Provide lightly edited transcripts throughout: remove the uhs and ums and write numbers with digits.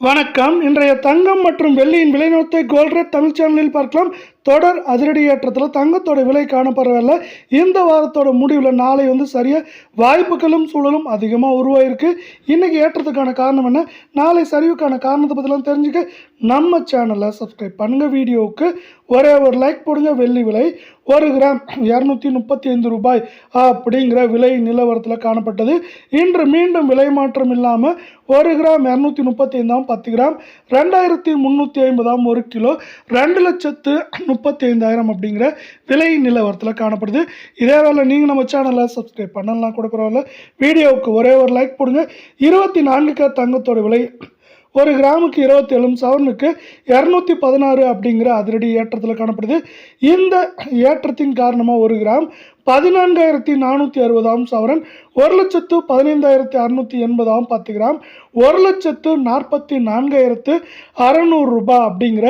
வணக்கம். இன்றைய தங்கம் மற்றும் வெள்ளியின் விலைநிறுத்தை கோல்ட் ரேட் தமிழ் சேனலில் பார்க்கலாம். தொடர் அதிரடி ஏற்றத்தில் தங்கத்தோட விலை காணப்படவில்லை. இந்த வாரத்தோட முடிவில் நாளை சரியாக வாய்ப்புகளும் சூழலும் அதிகமாக உருவாயிருக்கு. இன்றைக்கி ஏற்றத்துக்கான காரணம் என்ன, நாளை சரிவுக்கான காரணத்தை பற்றிலாம் தெரிஞ்சுக்க நம்ம சேனலை சப்ஸ்கிரைப் பண்ணுங்கள். வீடியோவுக்கு ஒரே ஒரு லைக் போடுங்க. வெள்ளி விலை 1 கிராம் 235 ரூபாய் அப்படிங்கிற விலை நிலவரத்தில் காணப்பட்டது. இன்று மீண்டும் விலை மாற்றம் இல்லாமல் 1 கிராம் 235 10 கிராம் 2350 1 கிலோ 2,35,000 அப்படிங்கிற விலை நிலவரத்தில் காணப்படுது. இதே வேலை நீங்கள் நம்ம சேனலை சப்ஸ்கிரைப் பண்ணலாம் கூட பரவாயில்ல. வீடியோவுக்கு ஒரே ஒரு லைக் போடுங்க. 24K தங்கத்தோட விலை 1 கிராமுக்கு 27, சவரனுக்கு 216 அப்படிங்கிற அதிரடி ஏற்றத்தில் காணப்படுது. இந்த ஏற்றத்தின் காரணமாக 1 கிராம் 14,460 சவரன் 1,15,680 10 கிராம் 1,44,600 ரூபாய் அப்படிங்கிற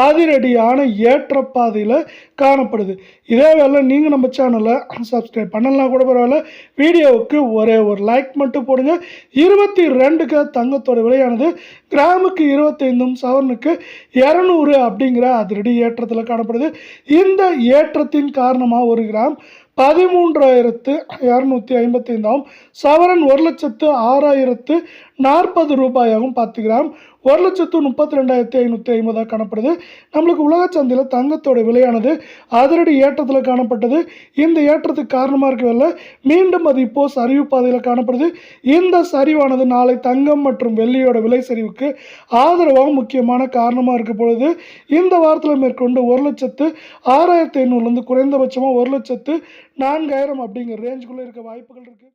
அதிரடியான ஏற்ற பாதையில் காணப்படுது. இதே வேலை நீங்கள் நம்ம சேனலை சப்ஸ்கிரைப் பண்ணலாம் கூட பரவாயில்ல. வீடியோவுக்கு ஒரே ஒரு லைக் மட்டும் போடுங்க. 22K தங்கத்தோட விலையானது கிராமுக்கு 25, சவரனுக்கு 200 அப்படிங்கிற அதிரடி ஏற்றத்தில் காணப்படுது. இந்த ஏற்றத்தின் காரணமாக 1 கிராம் 13,255 சவரன் 1,06,040 ரூபாயாகும் 10 கிராம் 1,32,550 காணப்படுது. நம்மளுக்கு உலக சந்தையில் தங்கத்தோட விலையானது அதிரடி ஏற்றத்தில் காணப்பட்டது. இந்த ஏற்றத்துக்கு காரணமாக இருக்கவில்லை, மீண்டும் அது இப்போது சரிவு பாதையில் காணப்படுது. இந்த சரிவானது நாளை தங்கம் மற்றும் வெள்ளியோட விலை சரிவுக்கு ஆதரவாக முக்கியமான காரணமாக இருக்க பொழுது இந்த வாரத்தில் மேற்கொண்டு 1,06,500 குறைந்தபட்சமாக 1,04,000 அப்படிங்கிற ரேஞ்சுக்குள்ளே இருக்க வாய்ப்புகள் இருக்குது.